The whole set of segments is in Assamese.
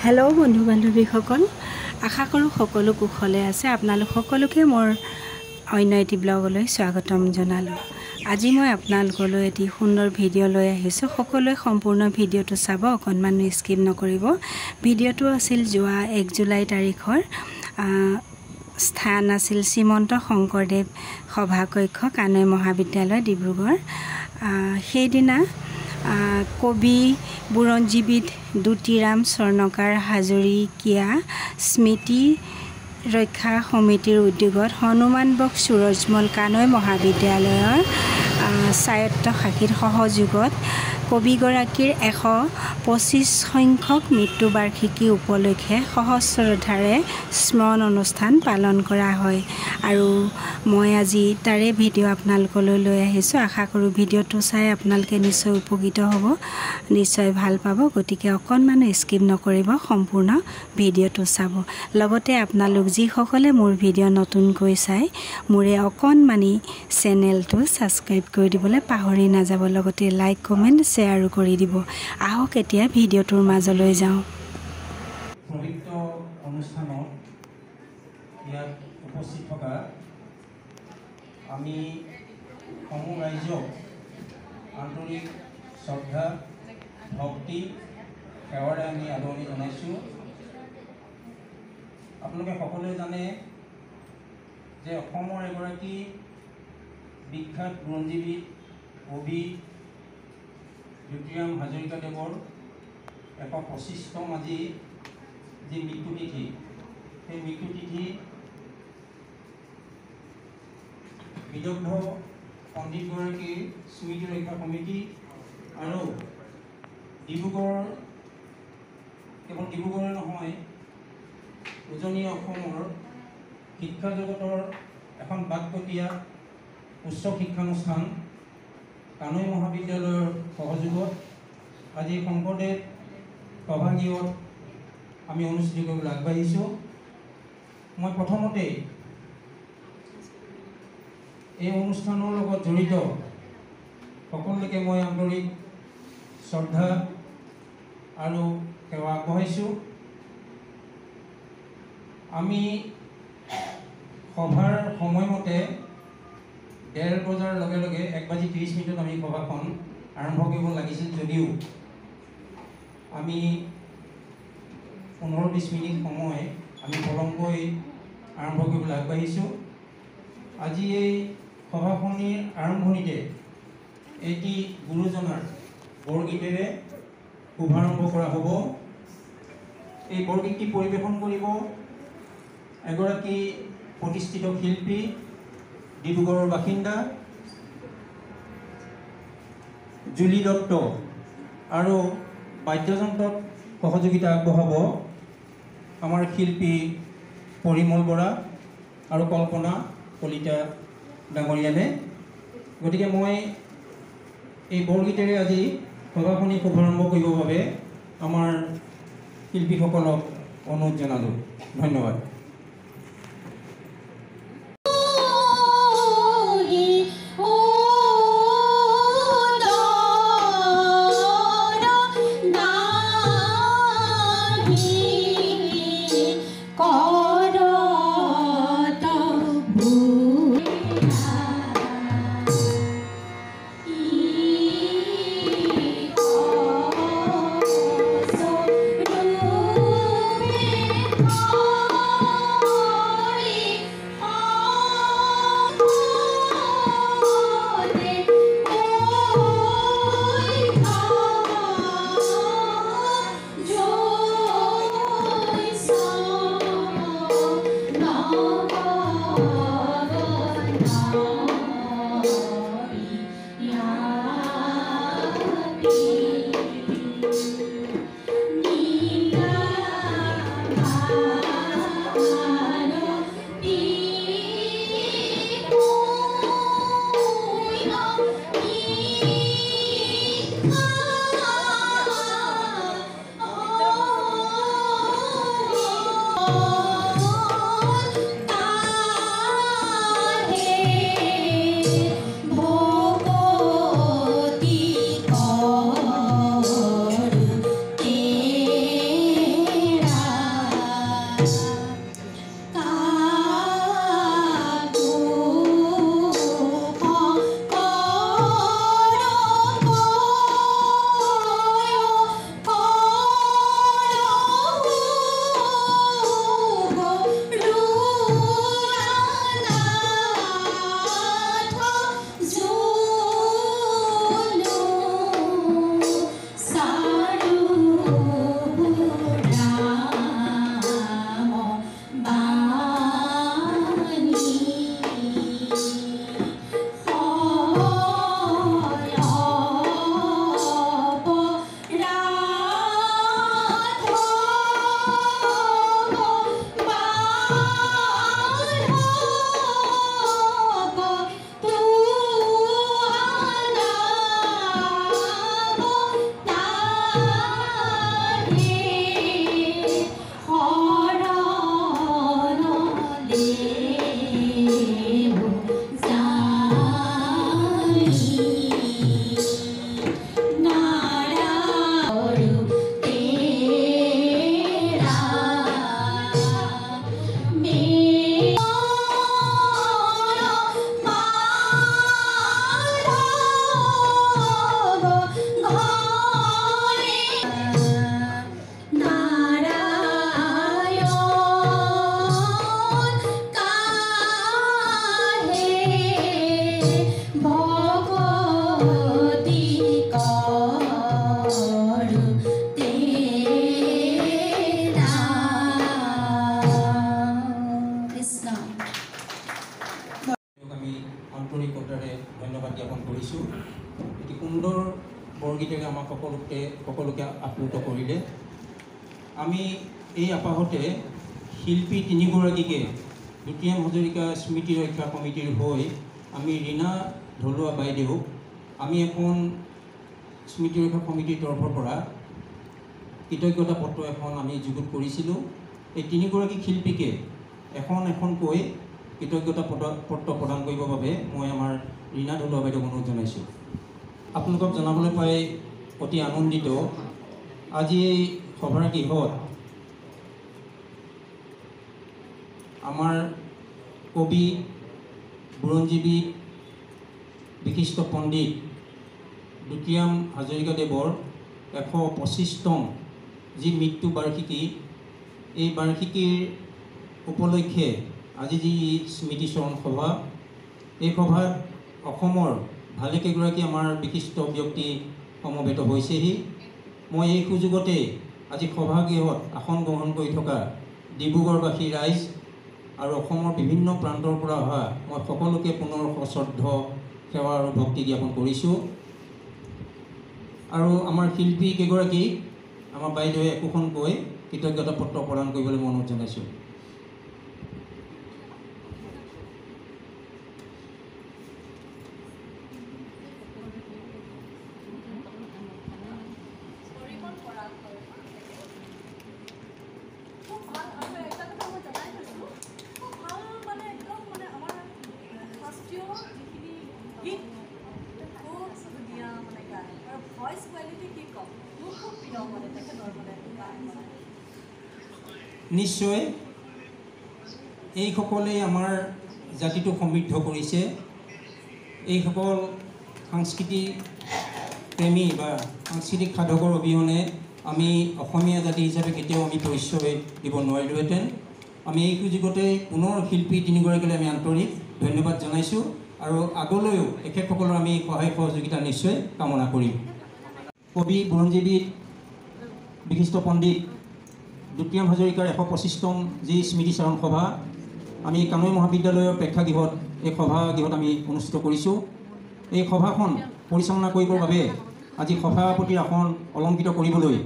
हेलो बंधु बान्धवीসকল आशा करूँ सकलो कुशले আছে আপোনালোক সকলোকে মোৰ অন্য এটি ব্লগলৈ স্বাগতম জনালো। আজি মই আপোনালোকলৈ এটি সুন্দৰ ভিডিঅ' লৈ আহিছোঁ। সকলোৱে সম্পূৰ্ণ ভিডিঅ'টো চাব, অকণমান স্কিপ নকৰিব। ভিডিঅ'টো আছিল যোৱা 1 জুলাই তাৰিখৰ স্থান আছিল শ্ৰীমন্ত শংকৰদেৱ সভাকক্ষ কানৈ মহাবিদ্যালয় ডিব্ৰুগড়। সেইদিনা কবি বুৰঞ্জীবিদ দুতিৰাম স্বৰ্ণকাৰ হাজৰিকীয়া স্মৃতি ৰক্ষা সমিতিৰ উদ্যোগত হনুমান বক্স সুৰজমল কানৈ মহাবিদ্যালয়ৰ স্বায়ত্ত শাখীৰ সহযোগত কবিগৰাকীৰ 125 সংখ্যক মৃত্যুবাৰ্ষিকী উপলক্ষে সহস্ৰধাৰে স্মৰণ অনুষ্ঠান পালন কৰা হয়। আৰু মই আজি তাৰে ভিডিঅ' আপোনালোকলৈ লৈ আহিছোঁ। আশা কৰোঁ ভিডিঅ'টো চাই আপোনালোকে নিশ্চয় উপকৃত হ'ব, নিশ্চয় ভাল পাব। গতিকে অকণমান স্কিপ নকৰিব, সম্পূৰ্ণ ভিডিঅ'টো চাব। লগতে আপোনালোক যিসকলে মোৰ ভিডিঅ' নতুনকৈ চাই মোৰে অকণমানি চেনেলটো ছাবস্ক্ৰাইব কৰি দিবলৈ পাহৰি নাযাব। লগতে লাইক কমেণ্ট শ্বেয়াৰো কৰি দিব। আহক এতিয়া ভিডিঅ'টোৰ মাজলৈ যাওঁ। পবিত্ৰ অনুষ্ঠানত ইয়াত উপস্থিত থকা আমি সমূহ ৰাইজক আন্তৰিক শ্ৰদ্ধা ভক্তি সেৱাৰে আমি আদৰণি জনাইছোঁ। আপোনালোকে সকলোৱে জানে যে অসমৰ এগৰাকী বিখ্যাত বুৰঞ্জীবিদ কবি দুতিৰাম হাজৰিকাদেৱৰ 125তম আজি যি মৃত্যুতিথি, সেই মৃত্যুতিথি বিদগ্ধ পণ্ডিতগৰাকীৰ স্মৃতি ৰক্ষা সমিতি আৰু ডিব্ৰুগড়, কেৱল ডিব্ৰুগড়ে নহয়, উজনি অসমৰ শিক্ষা জগতৰ এখন বাকপটীয়া উচ্চ শিক্ষানুষ্ঠান কানৈ মহাবিদ্যালয়ৰ সহযোগত আজি শংকৰদেৱ সভাগৃহত আমি অনুষ্ঠিত কৰিবলৈ আগবাঢ়িছোঁ। মই প্ৰথমতে এই অনুষ্ঠানৰ লগত জড়িত সকলোকে মই আন্তৰিক শ্ৰদ্ধা আৰু সেৱা আগবঢ়াইছোঁ। আমি সভাৰ সময়মতে 1:30 বজাৰ লগে লগে 1:30 আমি সভাখন আৰম্ভ কৰিব লাগিছিল, যদিও আমি 15-20 মিনিট সময় আমি পলমকৈ আৰম্ভ কৰিবলৈ আগবাঢ়িছোঁ। আজি এই সভাখনিৰ আৰম্ভণিতে এটি গুৰুজনাৰ বৰগীতেৰে শুভাৰম্ভ কৰা হ'ব। এই বৰগীতটি পৰিৱেশন কৰিব এগৰাকী প্ৰতিষ্ঠিত শিল্পী, ডিব্ৰুগড়ৰ বাসিন্দা জুলি দত্ত, আৰু বাদ্যযন্ত্ৰত সহযোগিতা আগবঢ়াব আমাৰ শিল্পী পৰিমল বৰা আৰু কল্পনা কলিতা ডাঙৰীয়ালে। গতিকে মই এই বৰগীতেৰে আজি সভাখনি শুভাৰম্ভ কৰিবৰ বাবে আমাৰ শিল্পীসকলক অনুৰোধ জনালোঁ। ধন্যবাদ। Oh জ্ঞাপন কৰিছোঁ। এটি সুন্দৰ বৰগীতেৰে আমাক সকলোকে আপ্লুত কৰিলে। আমি এই আপাহতে শিল্পী তিনিগৰাকীকে দ্বিতীয় হাজৰিকা স্মৃতি ৰক্ষা সমিতিৰ হৈ আমি ৰীণা ঢলুৱা বাইদেউক আমি এখন স্মৃতি ৰক্ষা সমিতিৰ তৰফৰ পৰা কৃতজ্ঞতা পত্ৰ এখন আমি যুগুত কৰিছিলোঁ। এই তিনিগৰাকী শিল্পীকে এখনকৈ কৃতজ্ঞতা পত্ৰ প্ৰদান কৰিবৰ বাবে মই আমাৰ ৰীণা ঢলুৱা বাইদেউক অনুৰোধ জনাইছোঁ। আপোনালোকক জনাবলৈ পাই অতি আনন্দিত। আজি এই সভাৰ গৃহত আমাৰ কবি, বুৰঞ্জীবি, বিশিষ্ট পণ্ডিত দুতিৰাম হাজৰিকাদেৱৰ 125তম যি মৃত্যু বাৰ্ষিকী, এই বাৰ্ষিকীৰ উপলক্ষে আজি যি স্মৃতিচৰণ সভা, এই সভাত অসমৰ ভালেকেইগৰাকী আমাৰ বিশিষ্ট ব্যক্তি সমবেত হৈছেহি। মই এই সুযোগতে আজি সভাগৃহত আসন গ্ৰহণ কৰি থকা ডিব্ৰুগড়বাসী ৰাইজ আৰু অসমৰ বিভিন্ন প্ৰান্তৰ পৰা অহা মই সকলোকে পুনৰ সশ্ৰদ্ধ সেৱা আৰু ভক্তি জ্ঞাপন কৰিছোঁ। আৰু আমাৰ শিল্পী কেইগৰাকী আমাৰ বাইদেৱে একোখনকৈ কৃতজ্ঞতা পত্ৰ প্ৰদান কৰিবলৈ মই অনুৰোধ জনাইছোঁ। নিশ্চয় এইসকলেই আমাৰ জাতিটোক সমৃদ্ধ কৰিছে। এইসকল সাংস্কৃতিক প্ৰেমী বা সাংস্কৃতিক সাধকৰ অবিহনে আমি অসমীয়া জাতি হিচাপে কেতিয়াও আমি পৰিচয় দিব নোৱাৰিলোহেঁতেন। আমি এই সুযোগতে পুনৰ শিল্পী তিনিগৰাকীলৈ আমি আন্তৰিক ধন্যবাদ জনাইছোঁ আৰু আগলৈও এখেতসকলৰ আমি সহায় সহযোগিতা নিশ্চয় কামনা কৰিম। কবি, বুৰঞ্জীবিদ, বিশিষ্ট পণ্ডিত দুতিৰাম হাজৰিকাৰ 125তম যি স্মৃতিচাৰণ সভা আমি কানৈ মহাবিদ্যালয়ৰ প্ৰেক্ষাগৃহত এই সভাগৃহত আমি অনুষ্ঠিত কৰিছোঁ। এই সভাখন পৰিচালনা কৰিবৰ বাবে আজি সভাপতিৰ আসন অলংকৃত কৰিবলৈ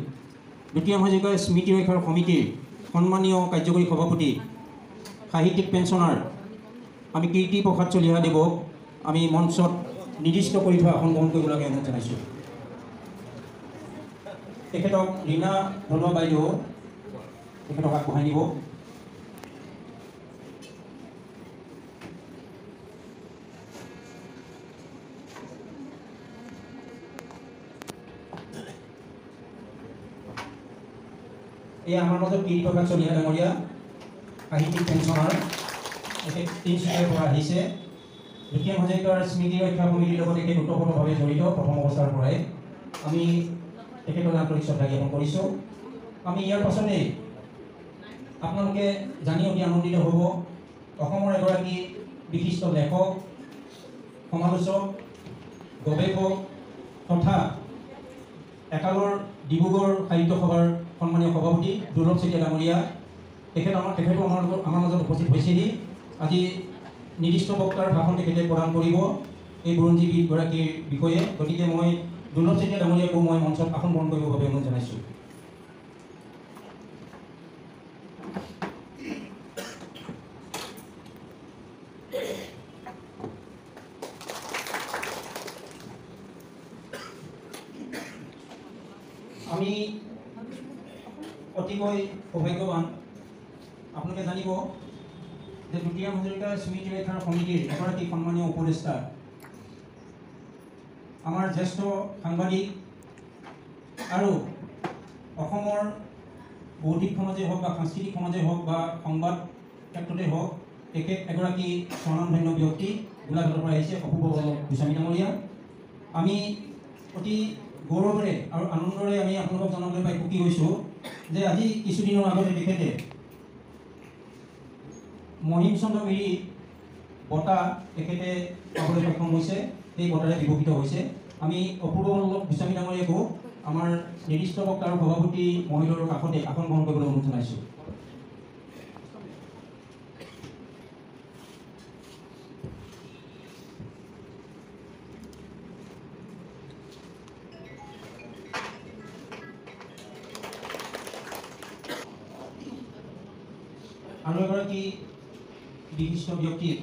দুতিৰাম হাজৰিকাৰ স্মৃতি ৰক্ষা সমিতিৰ সন্মানীয় কাৰ্যকৰী সভাপতি সাহিত্যিক পেঞ্চনাৰ আমি কীৰ্তি প্ৰসাদ চলিহাদেৱক আমি মঞ্চত নিৰ্দিষ্ট কৰি থোৱা আসন গ্ৰহণ কৰিবলৈ অনুৰোধ জনাইছোঁ। তেখেতক ৰীণা ঢলুৱা বাইদেউ তেখেতক আগবঢ়াই নিব। এই আমাৰ মাজত কীৰ্তি প্ৰসাদ চলিহা ডাঙৰীয়া সাহিত্যিক পেঞ্চনাৰ, তেখেত তিনিচুকীয়াৰ পৰা আহিছে। দুতিৰাম হাজৰিকাৰ স্মৃতি ৰক্ষা সমিতিৰ লগত তেখেত ওতঃপ্ৰোতভাৱে জড়িত প্ৰথম অৱস্থাৰ পৰাই। আমি তেখেতলৈ আন্তৰিক শ্ৰদ্ধা জ্ঞাপন কৰিছোঁ। আমি ইয়াৰ পাছতেই আপোনালোকে জানি অতি আনন্দিত হ'ব, অসমৰ এগৰাকী বিশিষ্ট লেখক, সমালোচক, গৱেষক তথা একালৰ ডিব্ৰুগড় সাহিত্য সভাৰ সন্মানীয় সভাপতি দুৰ্লভ চেতিয়া ডাঙৰীয়া, তেখেতো আমাৰ মাজত উপস্থিত হৈছেহি। আজি নিৰ্দিষ্ট বক্তাৰ ভাষণ তেখেতে প্ৰদান কৰিব এই বুৰঞ্জীবিদগৰাকীৰ বিষয়ে। গতিকে মই দুৰ্লভ চেতিয়া ডাঙৰীয়াকো মই মঞ্চত আসন গ্ৰহণ কৰিবৰ বাবে অনুৰোধ জনাইছোঁ। আমি অতিকৈ সৌভাগ্যৱান। আপোনালোকে জানিব যে দুতিৰাম হাজৰিকা স্মৃতি ৰক্ষা সমিতিৰ এগৰাকী সন্মানীয় উপদেষ্টা, আমাৰ জ্যেষ্ঠ সাংবাদিক আৰু অসমৰ বৌদ্ধিক সমাজেই হওক বা সাংস্কৃতিক সমাজেই হওক বা সংবাদ ক্ষেত্ৰতেই হওক তেখেত এগৰাকী স্বনামধন্য ব্যক্তি, গোলাঘাটৰ পৰা আহিছে অপূৰ্ব গোস্বামী ডাঙৰীয়া। আমি অতি গৌৰৱেৰে আৰু আনন্দৰে আমি আপোনালোকক জনাবলৈ পাই সুখী হৈছোঁ যে আজি কিছুদিনৰ আগতে তেখেতে মহিম চন্দ্ৰ গিৰি বঁটা তেখেতে পাবলৈ সক্ষম হৈছে, সেই বঁটাৰে বিভূষিত হৈছে। আমি অপূৰ্ব গোস্বামী ডাঙৰীয়াকো আমাৰ নিৰ্দিষ্ট বক্তাৰ সভাপতি মহিলাৰ কাষতে আসন গ্ৰহণ কৰিবলৈ অনুৰোধ জনাইছোঁ। আৰু এগৰাকী বিশিষ্ট ব্যক্তিক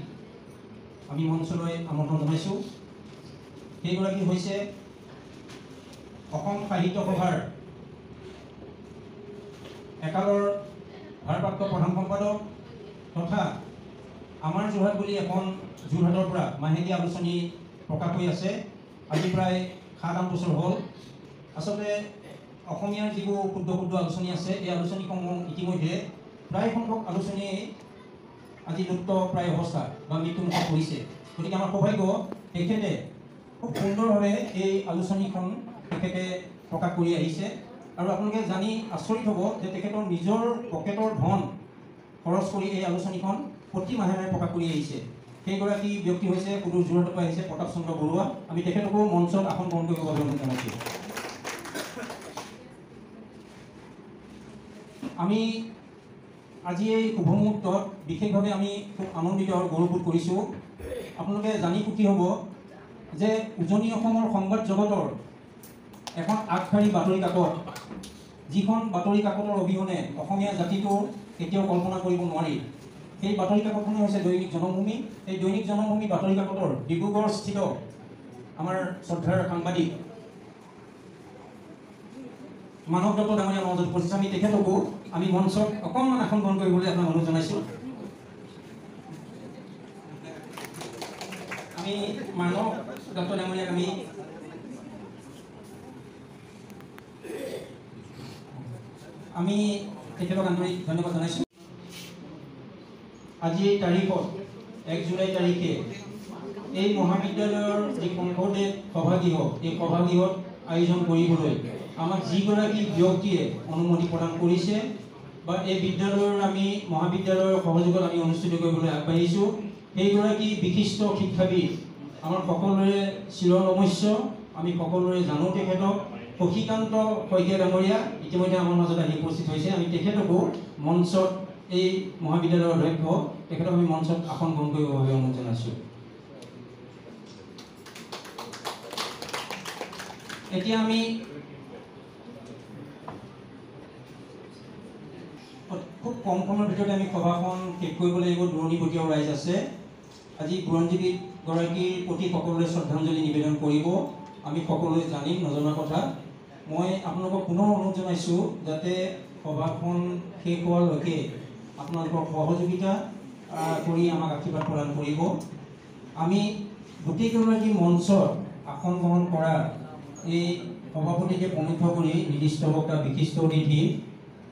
আমি মঞ্চলৈ আমন্ত্ৰণ জনাইছোঁ। সেইগৰাকী হৈছে অসম সাহিত্য সভাৰ একালৰ ভাৰপ্ৰাপ্ত প্ৰধান সম্পাদক তথা আমাৰ যোৰহাট বুলি এখন যোৰহাটৰ পৰা মাহেকীয়া আলোচনী প্ৰকাশ হৈ আছে। আজি প্ৰায় 7-8 বছৰ হ'ল। আচলতে অসমীয়াৰ যিবোৰ ক্ষুদ্ৰ ক্ষুদ্ৰ আলোচনী আছে, এই আলোচনীসমূহ ইতিমধ্যে প্ৰায় সংখ্যক আলোচনীয়ে আজি লুপ্ত প্ৰায় অৱস্থা বা মৃত্যুমুখত পৰিছে। গতিকে আমাৰ সৌভাগ্য, তেখেতে খুব সুন্দৰভাৱে এই আলোচনীখন তেখেতে প্ৰকাশ কৰি আহিছে। আৰু আপোনালোকে জানি আচৰিত হ'ব যে তেখেতৰ নিজৰ পকেটৰ ধন খৰচ কৰি এই আলোচনীখন প্ৰতি মাহে মাহে প্ৰকাশ কৰি আহিছে। সেইগৰাকী ব্যক্তি হৈছে সুদূৰ যোৰহাটৰ পৰা আহিছে প্ৰতাপ চন্দ্ৰ বৰুৱা। আমি তেখেতকো মঞ্চত আসন গ্ৰহণ কৰিবৰ বাবে অনুৰোধ জনাইছোঁ। আমি আজি এই শুভ মুহূৰ্তত বিশেষভাৱে আমি খুব আনন্দিত আৰু গৌৰৱবোধ কৰিছোঁ। আপোনালোকে জানি সুখী হ'ব যে উজনি অসমৰ সংবাদ জগতৰ এখন আগশাৰী বাতৰি কাকত, যিখন বাতৰি কাকতৰ অবিহনে অসমীয়া জাতিটো কেতিয়াও কল্পনা কৰিব নোৱাৰি। সেই বাতৰি কাকতখনেই হৈছে দৈনিক জনমভূমি। এই দৈনিক জনমভূমি বাতৰি কাকতৰ ডিব্ৰুগড়স্থিত আমাৰ শ্ৰদ্ধাৰ সাংবাদিক মানৱ দত্ত ডাঙৰীয়া মঞ্চত উপস্থিত। আমি তেখেতকো আমি মঞ্চত অকণমান আসন গ্ৰহণ কৰিবলৈ আপোনাক অনুৰোধ জনাইছোঁ। আমি মানৱ দত্ত ডাঙৰীয়াক আমি তেখেতক আন্তৰিক ধন্যবাদ জনাইছোঁ। আজি এই তাৰিখত 1 জুলাই তাৰিখে এই মহাবিদ্যালয়ৰ যি শংকৰদেৱ সভাগৃহ, এই সভাগৃহত আয়োজন কৰিবলৈ আমাক যিগৰাকী ব্যক্তিয়ে অনুমতি প্ৰদান কৰিছে বা এই বিদ্যালয়ৰ আমি মহাবিদ্যালয়ৰ সহযোগত আমি অনুষ্ঠিত কৰিবলৈ আগবাঢ়িছোঁ, সেইগৰাকী বিশিষ্ট শিক্ষাবিদ আমাৰ সকলোৰে চিৰনমস্য। আমি সকলোৰে জানো তেখেতক শশীকান্ত শইকীয়া ডাঙৰীয়া ইতিমধ্যে আমাৰ মাজত আহি উপস্থিত হৈছে। আমি তেখেতকো মঞ্চত, এই মহাবিদ্যালয়ৰ অধ্যক্ষ, তেখেতক আমি মঞ্চত আসন গ্ৰহণ কৰিবৰ বাবে অনুৰোধ জনাইছোঁ। এতিয়া আমি খুব কম সময়ৰ ভিতৰতে আমি সভাখন শেষ কৰিব লাগিব। দূৰণিবতীয়াও ৰাইজ আছে। আজি বুৰঞ্জীবিদগৰাকীৰ প্ৰতি সকলোৰে শ্ৰদ্ধাঞ্জলি নিবেদন কৰিব। আমি সকলোৱে জানিম নজনা কথা। মই আপোনালোকক পুনৰ অনুৰোধ জনাইছোঁ যাতে সভাখন শেষ হোৱালৈকে আপোনালোকৰ সহযোগিতা কৰি আমাক আশীৰ্বাদ প্ৰদান কৰিব। আমি গোটেইগৰাকী মঞ্চত আসন গ্ৰহণ কৰা এই সভাপতিকে প্ৰমুখ কৰি নিৰ্দিষ্ট বক্তা, বিশিষ্ট অতিথি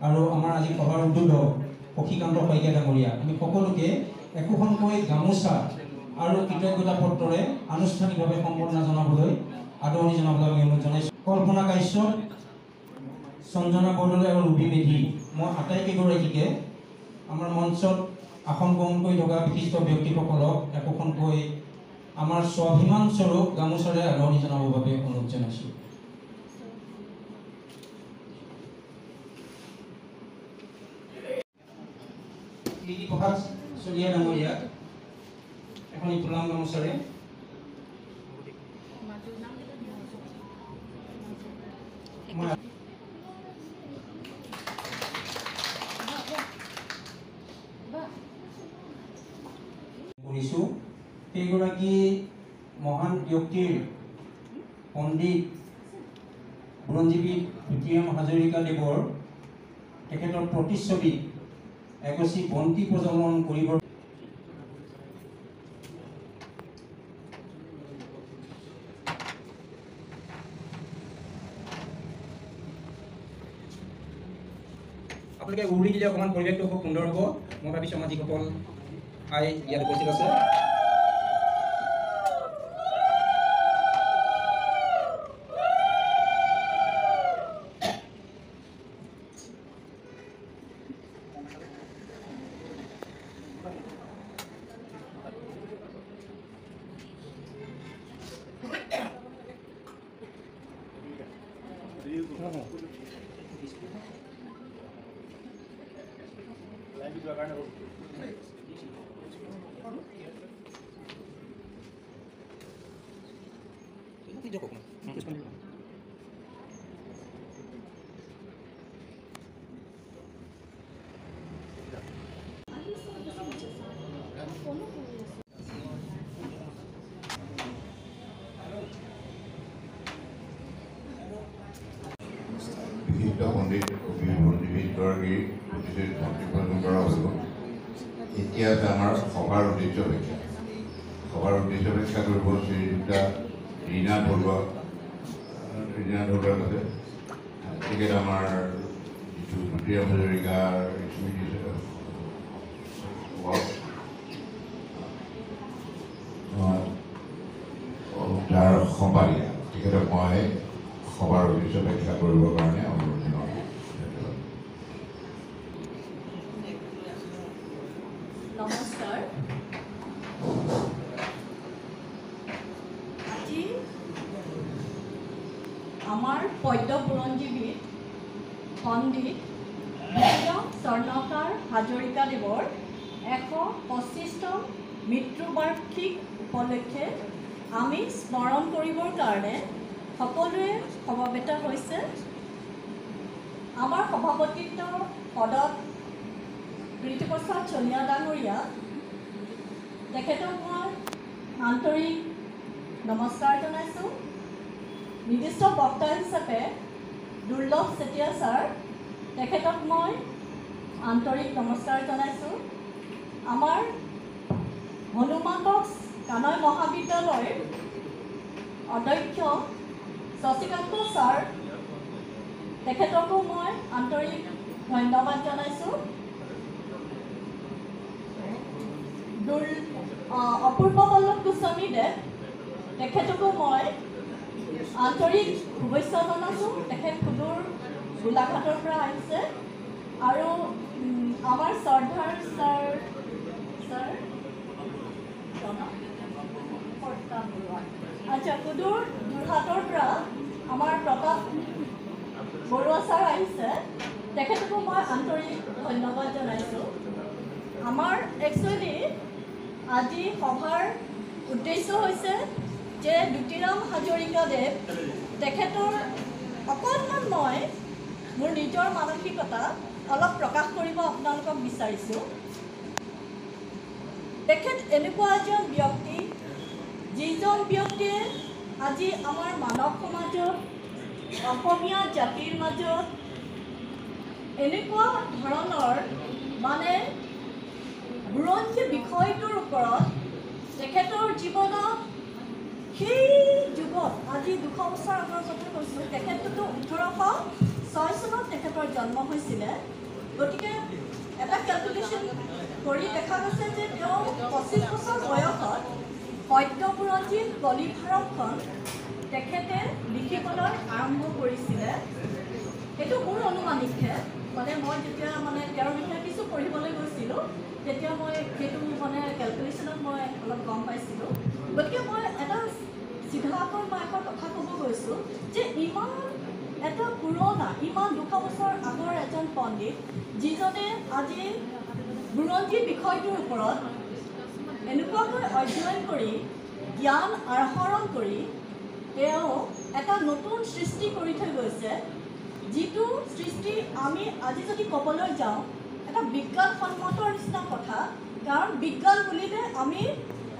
আৰু আমাৰ আজি সভাৰ উদ্বোধক শশীকান্ত শইকীয়া ডাঙৰীয়া, আমি সকলোকে একোখনকৈ গামোচা আৰু কৃতজ্ঞতা পত্ৰৰে আনুষ্ঠানিকভাৱে সম্বৰ্ধনা জনাবলৈ, আদৰণি জনাবলৈ আমি অনুৰোধ জনাইছোঁ। কল্পনা কাশ্যপ, সঞ্জনা বৰদলৈ আৰু ৰুবি মেধি, মই আটাইকেইগৰাকীকে আমাৰ মঞ্চত আসন গ্ৰহণ কৰি থকা বিশিষ্ট ব্যক্তিসকলক একোখনকৈ আমাৰ স্বাভিমান স্বৰূপ গামোচাৰে আদৰণি জনাবৰ বাবে অনুৰোধ জনাইছোঁ। প্ৰভাত চলিহা ডাঙৰীয়া এখন ইফুলাম গামোচাৰে কৰিছোঁ। সেইগৰাকী মহান ব্যক্তিৰ পণ্ডিত বুৰঞ্জীবিদ জ্যোতিৰাম হাজৰিকা দেৱৰ তেখেতৰ প্ৰতিচ্ছবি এগছি বন্তি প্ৰজ্বলন কৰিবৰ আপোনালোকে উৰি দিলে অকণমান পৰিৱেশটো খুব সুন্দৰ হ'ব। মই ভাবিছোঁ আমাৰ যিসকল আই ইয়াত উপস্থিত আছে, বিশিষ্ট পণ্ডিত কবি বুৰঞ্জীবিদগৰাকীৰ মন্তব্য কৰা হ'ব। এতিয়া আছে আমাৰ সভাৰ উদ্দেশ্য ব্যাখ্যা। সভাৰ উদ্দেশ্য ব্যাখ্যা কৰিব শ্ৰীযুক্তা ৰীণা বৰুৱাৰ কাছে। তেখেত আমাৰ যিটো জ্যোতিৰাম হাজৰিকাৰ স্মৃতি তাৰ সম্পাদিকা, তেখেতক মই সভাৰ উদ্দেশ্য ব্যাখ্যা কৰিবৰ কাৰণে অনুৰোধ জনাওঁ। নমস্কাৰ। আজি আমাৰ পদ্য বুৰঞ্জীবিদ পণ্ডিত জ্যোতিৰাম স্বৰ্ণকাৰ হাজৰিকাদেৱৰ ১২৫তম মৃত্যুবাৰ্ষিক উপলক্ষে আমি স্মৰণ কৰিবৰ কাৰণে সকলোৱে সমবেত হৈছে। আমাৰ সভাপতিত্ব পদত প্ৰীতিপ্ৰসাদ চলিহা ডাঙৰীয়া, তেখেতক মই আন্তৰিক নমস্কাৰ জনাইছোঁ। নিৰ্দিষ্ট বক্তা হিচাপে দুৰ্লভ চেতিয়া ছাৰ, তেখেতক মই আন্তৰিক নমস্কাৰ জনাইছোঁ। আমাৰ হনুমানক কানৈ মহাবিদ্যালয়ৰ অধ্যক্ষ শশীকান্ত ছাৰ, তেখেতকো মই আন্তৰিক ধন্যবাদ জনাইছোঁ। অপূৰ্ব বল্লভ গোস্বামীদেৱ, তেখেতকো মই আন্তৰিক শুভেচ্ছা জনাইছোঁ। তেখেত সুদূৰ গোলাঘাটৰ পৰা আহিছে। আৰু আমাৰ শ্ৰদ্ধাৰ ছাৰ আচ্ছা, সুদূৰ যোৰহাটৰ পৰা আমাৰ প্ৰতাপ বৰুৱা ছাৰ আহিছে। তেখেতকো মই আন্তৰিক ধন্যবাদ জনাইছোঁ। আমাৰ একচুৱেলি আজি সভাৰ উদ্দেশ্য হৈছে যে জ্যোতিৰাম হাজৰিকাদেৱ তেখেতৰ অকণমান মই মোৰ নিজৰ মানসিকতা অলপ প্ৰকাশ কৰিব আপোনালোকক বিচাৰিছোঁ। তেখেত এনেকুৱা এজন ব্যক্তি, যিজন ব্যক্তিয়ে আজি আমাৰ মানৱ সমাজত, অসমীয়া জাতিৰ মাজত এনেকুৱা ধৰণৰ মানে বুৰঞ্জী বিষয়টোৰ ওপৰত তেখেতৰ জীৱনত সেই যুগত, আজি ২০০ বছৰ আগৰ কথা কৈছোঁ, তেখেততো ১৮০৬ চনত তেখেতৰ জন্ম হৈছিলে। গতিকে এটা কেলকুলেশ্যন কৰি দেখা গৈছে যে তেওঁ ২৫ বছৰ বয়সত পদ্য বুৰঞ্জীৰ কলিভাৰমখন তেখেতে লিখিবলৈ আৰম্ভ কৰিছিলে। এইটো মোৰ অনুমানিকহে, মানে মই যেতিয়া তেওঁৰ বিষয়ে কিছু পঢ়িবলৈ গৈছিলোঁ, তেতিয়া মই সেইটো কেলকুলেশ্যনত মই অলপ গম পাইছিলোঁ। গতিকে মই এটা চিধাকৈ মই এখন কথা ক'ব গৈছোঁ যে ইমান এটা পুৰণা, ইমান ২০০ বছৰ আগৰ এজন পণ্ডিত, যিজনে আজি বুৰঞ্জী বিষয়টোৰ ওপৰত এনেকুৱাকৈ অধ্যয়ন কৰি জ্ঞান আহৰণ কৰি তেওঁ এটা নতুন সৃষ্টি কৰি থৈ গৈছে, যিটো সৃষ্টি আমি আজি যদি ক'বলৈ যাওঁ এটা বিজ্ঞানসন্মতৰ নিচিনা কথা। কাৰণ বিজ্ঞান বুলিলে আমি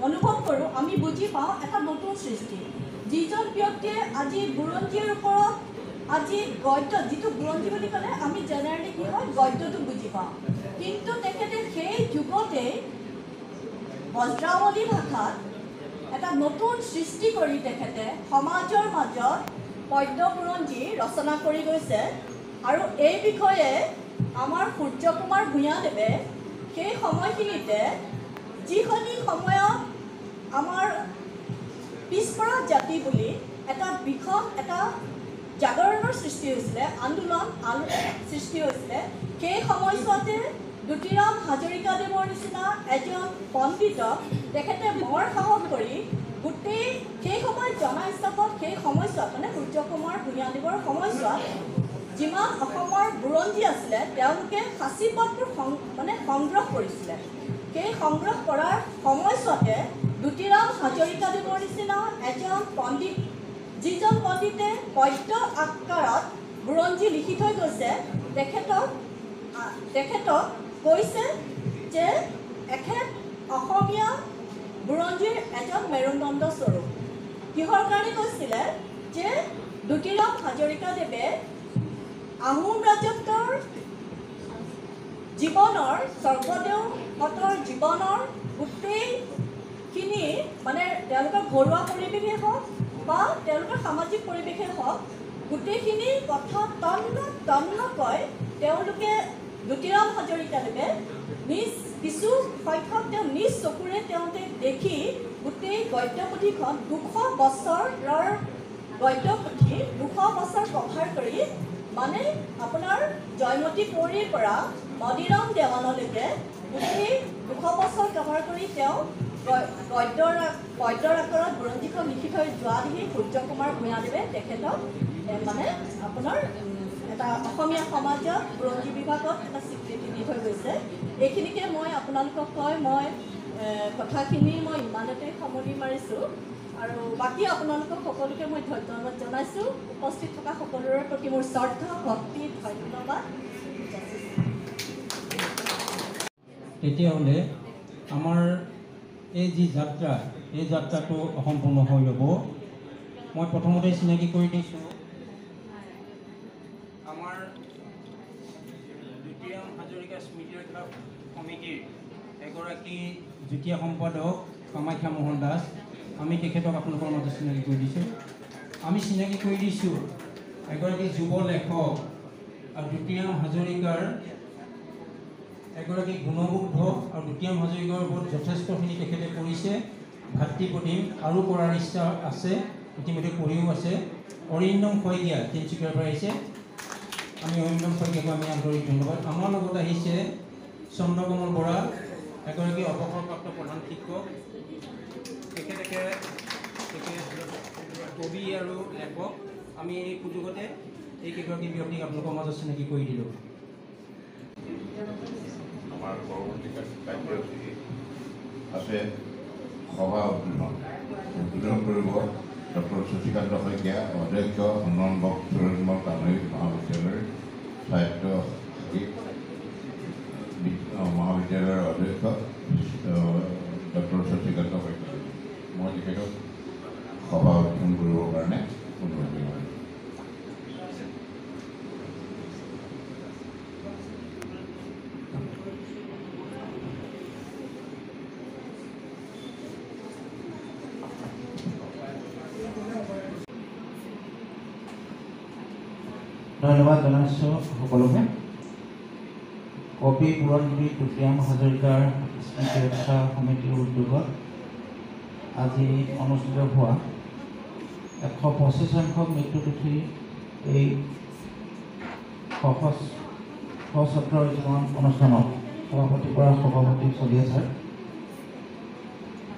অনুভৱ কৰোঁ, আমি বুজি পাওঁ এটা নতুন সৃষ্টি। যিজন ব্যক্তিয়ে আজি বুৰঞ্জীৰ ওপৰত আজি গদ্য, যিটো বুৰঞ্জী বুলি ক'লে আমি জেনেৰেলি কি হয় গদ্যটো বুজি পাওঁ, কিন্তু তেখেতে সেই যুগতেই বজ্ৰাৱলী ভাষাত এটা নতুন সৃষ্টি কৰি তেখেতে সমাজৰ মাজত পদ্য বুৰঞ্জী ৰচনা কৰি গৈছে। আৰু এই বিষয়ে আমাৰ সূৰ্যকুমাৰ ভূঞাদেৱে সেই সময়খিনিতে, যিখিনি সময়ত আমাৰ পিছপৰা জাতি বুলি এটা বিষম এটা জাগৰণৰ সৃষ্টি হৈছিলে, আন্দোলন সৃষ্টি হৈছিলে, সেই সময়ছোৱাতে জ্যোতিৰাম হাজৰিকাদেৱৰ নিচিনা এজন পণ্ডিতক তেখেতে বৰ সাহস কৰি গোটেই সেই সময়ত জনা হিচাপত সেই সময়ছোৱাত সূৰ্যকুমাৰ ভূঞাদেৱৰ সময়ছোৱাত যিমান অসমৰ বুৰঞ্জী আছিলে তেওঁলোকে সাঁচিপত্ৰ সংগ্ৰহ কৰিছিলে। সেই সংগ্ৰহ কৰাৰ সময়ছোৱাতে জ্যোতিৰাম হাজৰিকাদেৱৰ নিচিনা এজন পণ্ডিত, যিজন পণ্ডিতে পদ্য আকাৰত বুৰঞ্জী লিখি থৈ গৈছে, তেখেতক কৈছে যে এখেত অসমীয়া বুৰঞ্জীৰ এজন মেৰুদণ্ড স্বৰূপ। কিহৰ কাৰণে কৈছিলে যে জ্যোতিৰাম হাজৰিকাদেৱে আহোম ৰাজত্বৰ জীৱনৰ স্বৰ্গদেউহঁতৰ জীৱনৰ গোটেইখিনি মানে তেওঁলোকৰ ঘৰুৱা পৰিৱেশেই হওক বা তেওঁলোকৰ সামাজিক পৰিৱেশেই হওক গোটেইখিনি কথা তন্নকৈ তেওঁলোকে জ্যোতিৰাম হাজৰিকাদেৱে কিছু সংখ্যক তেওঁ নিজ চকুৰে তেওঁলোকে দেখি গোটেই গদ্যপুথিখন 200 বছৰৰ গদ্যপুথি 200 বছৰ কভাৰ কৰি মানে আপোনাৰ জয়মতী কুঁৱৰীৰ পৰা মণিৰাম দেৱানলৈকে গোটেই 200 বছৰ কভাৰ কৰি তেওঁ গদ্যৰ আকাৰত বুৰঞ্জীখন লিখি থৈ যোৱা দেখি সূৰ্য কুমাৰ ভূঞাদেৱে তেখেতক মানে আপোনাৰ এটা অসমীয়া সমাজত বুৰঞ্জী বিভাগত এটা স্বীকৃতি দি থৈ গৈছে। এইখিনিকে মই আপোনালোকক কয় মই কথাখিনি মই ইমানতে সামৰি মাৰিছোঁ আৰু বাকী আপোনালোকক সকলোকে মই ধন্যবাদ জনাইছোঁ। উপস্থিত থকা সকলোৰে প্ৰতি মোৰ শ্ৰদ্ধা ভক্তি ধন্যবাদ। তেতিয়াহ'লে আমাৰ এই যি যাত্ৰা এই যাত্ৰাটো অসম্পূৰ্ণ হৈ ৰ'ব। মই প্ৰথমতে চিনাকি কৰি দিছোঁ আমাৰ জ্যোতিৰাম হাজৰিকা স্মৃতি ৰক্ষা সমিতিৰ এগৰাকী যুটীয়া সম্পাদক কামাখ্যা মোহন দাস। আমি তেখেতক আপোনালোকৰ মাজত চিনাকি কৰি দিছোঁ। আমি চিনাকি কৰি দিছোঁ এগৰাকী যুৱ লেখক আৰু জ্যোতিৰাম হাজৰিকাৰ এগৰাকী গুণমুগ্ধ আৰু জ্যোতিৰাম হাজৰিকাৰ ওপৰত যথেষ্টখিনি তেখেতে কৰিছে। ভাতৃপ্ৰতিম আৰু কৰাৰ ইচ্ছা আছে, ইতিমধ্যে কৰিও আছে। অৰিন্দম শইকীয়া তিনিচুকীয়াৰ পৰা আহিছে। আমি অৰিন্দম শইকীয়াক আমি আন্তৰিক ধন্যবাদ। আমাৰ লগত আহিছে চন্দ্ৰকমল বৰা, এগৰাকী অৱসৰপ্ৰাপ্ত প্ৰধান শিক্ষক। তেখেতে কবি আৰু লেখক। আমি এই সুযোগতে এই কেইগৰাকী ব্যক্তিক আপোনালোকৰ মাজত চিনাকি কৰি দিলোঁ। আমাৰ পৰৱৰ্তী কাৰ্যসূচী আছে সভা উদ্বোধন কৰিব ডক্টৰ শশীকান্ত শইকীয়া, অধ্যক্ষ সন্মানবক সুৰেন্দ্ৰ কানৈ মহাবিদ্যালয়ৰ সাহিত্য মহাবিদ্যালয়ৰ অধ্যক্ষ ডক্টৰ শশীকান্ত শইকীয়া। মই তেখেতক সভা উদ্বোধন কৰিবৰ কাৰণে অনুৰোধ কৰিম। ধন্যবাদ জনাইছোঁ সকলোকে। কবি বুৰঞ্জীবি জ্যোতিৰাম হাজৰিকাৰ স্মৃতি ৰক্ষা সমিতিৰ উদ্যোগত আজি অনুষ্ঠিত হোৱা 125 সংখ্যক মৃত্যুতিথি এই সশস্ত্ৰ জীৱন অনুষ্ঠানত সভাপতি কৰা সভাপতি চলিয়া ছাৰ,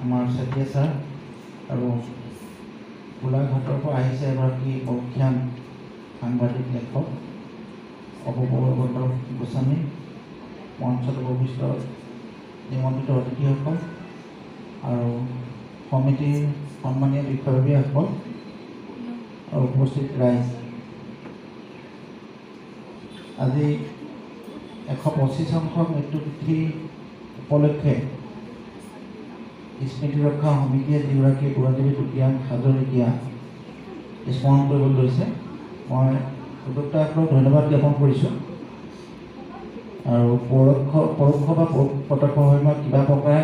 আমাৰ চেতিয়া ছাৰ আৰু গোলাঘাটৰ পৰা আহিছে এগৰাকী প্ৰখ্যাত সাংবাদিক লেখক অপূৰ্ব গোস্বামী, মঞ্চত উপবিষ্ট নিমন্ত্ৰিত অতিথিসকল আৰু সমিতিৰ সন্মানীয় বিষয়ববীয়াসকল আৰু উপস্থিত ৰাইজ। আজি 125 সংখ্যক মৃত্যুতিথি উপলক্ষে স্মৃতি ৰক্ষা সমিতিয়ে যিগৰাকী বুৰঞ্জীবি জ্যোতিৰাম হাজৰিকা স্মৰণ কৰিবলৈ লৈছে, মই উদ্যোক্তাসকলক ধন্যবাদ জ্ঞাপন কৰিছোঁ। আৰু পৰোক্ষ বা প্ৰত্যক্ষভাৱে মই কিবা প্ৰকাৰে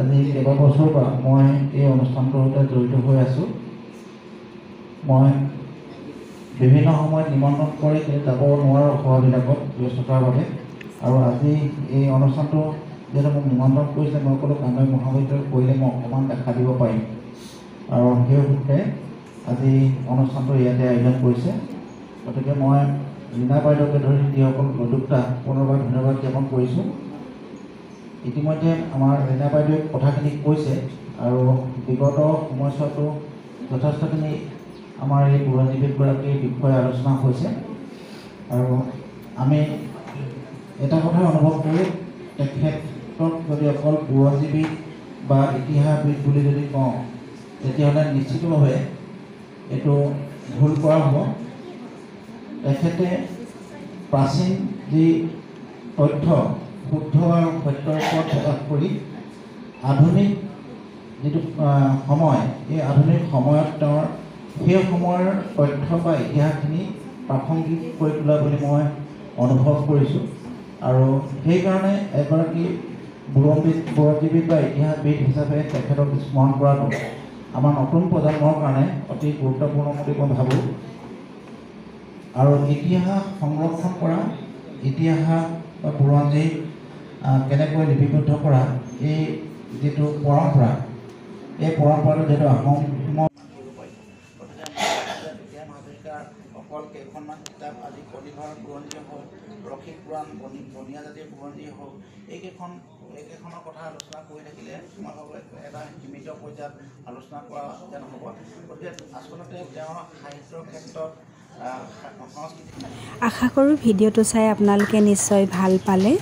আজি কেইবাবছৰৰ পৰা মই এই অনুষ্ঠানটোৰ সৈতে জড়িত হৈ আছোঁ। মই বিভিন্ন সময়ত নিমন্ত্ৰণ কৰি যাব নোৱাৰোঁ সভাবিলাকত ব্যস্ততাৰ বাবে, আৰু আজি এই অনুষ্ঠানটো যিহেতু মোক নিমন্ত্ৰণ কৰিছে, মই ক'লোঁ কানৈ মহাবিদ্যালয়ত কৰিলে মই অকণমান দেখা দিব পাৰিম, আৰু সেই সূত্ৰে আজি অনুষ্ঠানটো ইয়াতে আয়োজন কৰিছে। গতিকে মই ৰীণা বাইদেউকে ধৰি যিসকল উদ্যোক্তা পুনৰবাৰ ধন্যবাদ জ্ঞাপন কৰিছোঁ। ইতিমধ্যে আমাৰ ৰীণা বাইদেৱে কথাখিনি কৈছে, আৰু বিগত সময়ছোৱাতো যথেষ্টখিনি আমাৰ এই বুৰঞ্জীবিদগৰাকীৰ বিষয়ে আলোচনা হৈছে। আৰু আমি এটা কথা অনুভৱ কৰোঁ, তেখেতক যদি অকল বুৰঞ্জীবিদ বা ইতিহাসবিদ বুলি যদি কওঁ, তেতিয়াহ'লে নিশ্চিতভাৱে এইটো ভুল কৰা হ'ব। তেখেতে প্ৰাচীন যি তথ্য শুদ্ধ আৰু সত্যৰ ওপৰত প্ৰকাশ কৰি আধুনিক যিটো সময়, এই আধুনিক সময়ত তেওঁৰ সেই সময়ৰ তথ্য বা ইতিহাসখিনি প্ৰাসংগিক কৰি তোলা বুলি মই অনুভৱ কৰিছোঁ আৰু সেইকাৰণে এগৰাকী বুৰঞ্জীবিদ বা ইতিহাসবিদ হিচাপে তেখেতক স্মৰণ কৰাটো আমাৰ নতুন প্ৰজন্মৰ কাৰণে অতি গুৰুত্বপূৰ্ণ বুলি মই ভাবোঁ আৰু ইতিহাস সংৰক্ষণ কৰা ইতিহাস বা বুৰঞ্জী কেনেকৈ লিপিবদ্ধ কৰা এই যিটো পৰম্পৰা এই পৰম্পৰাটো যিহেতু আহোম অকল কেইখনমান কিতাপ আজি কলিভাৰ বুৰঞ্জী হওক ৰসী পুৰাণ বনিয়া জাতিৰ বুৰঞ্জী হওক এইকেইখনৰ কথা আলোচনা কৰি থাকিলে মই ভাবোঁ এটা সীমিত পৰ্যায়ত আলোচনা কৰা যেন হ'ব গতিকে আচলতে তেওঁৰ সাহিত্যৰ ক্ষেত্ৰত আশা কৰোঁ ভিডিঅ'টো চাই আপোনালোকে নিশ্চয় ভাল পালে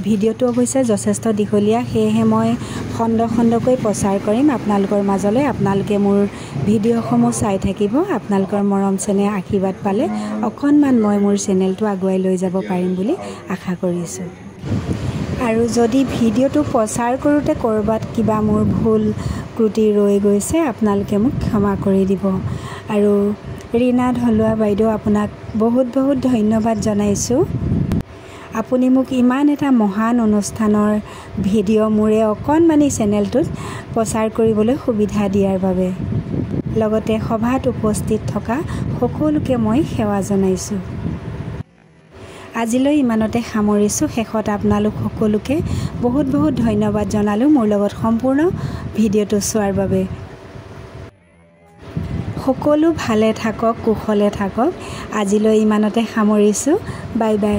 ভিডিঅ'টো অৱশ্যে যথেষ্ট দীঘলীয়া সেয়েহে মই খণ্ড খণ্ডকৈ প্ৰচাৰ কৰিম আপোনালোকৰ মাজলৈ আপোনালোকে মোৰ ভিডিঅ'সমূহ চাই থাকিব আপোনালোকৰ মৰম চেনেহ আশীৰ্বাদ পালে অকণমান মই মোৰ চেনেলটো আগুৱাই লৈ যাব পাৰিম বুলি আশা কৰিছোঁ আৰু যদি ভিডিঅ'টো প্ৰচাৰ কৰোঁতে ক'ৰবাত কিবা মোৰ ভুল ত্ৰুটি ৰৈ গৈছে আপোনালোকে মোক ক্ষমা কৰি দিব আৰু ৰীণা ঢলুৱা বাইদেউ আপোনাক বহুত বহুত ধন্যবাদ জনাইছোঁ আপুনি মোক ইমান এটা মহান অনুষ্ঠানৰ ভিডিঅ' মোৰে অকণমানি চেনেলটোত প্ৰচাৰ কৰিবলৈ সুবিধা দিয়াৰ বাবে লগতে সভাত উপস্থিত থকা সকলোকে মই সেৱা জনাইছোঁ আজিলৈ ইমানতে সামৰিছোঁ শেষত আপোনালোক সকলোকে বহুত বহুত ধন্যবাদ জনালোঁ মোৰ লগত সম্পূৰ্ণ ভিডিঅ'টো চোৱাৰ বাবে সকলো ভালে থাকক কুশলে থাকক আজিলৈ ইমানতে সামৰিছোঁ বাই বাই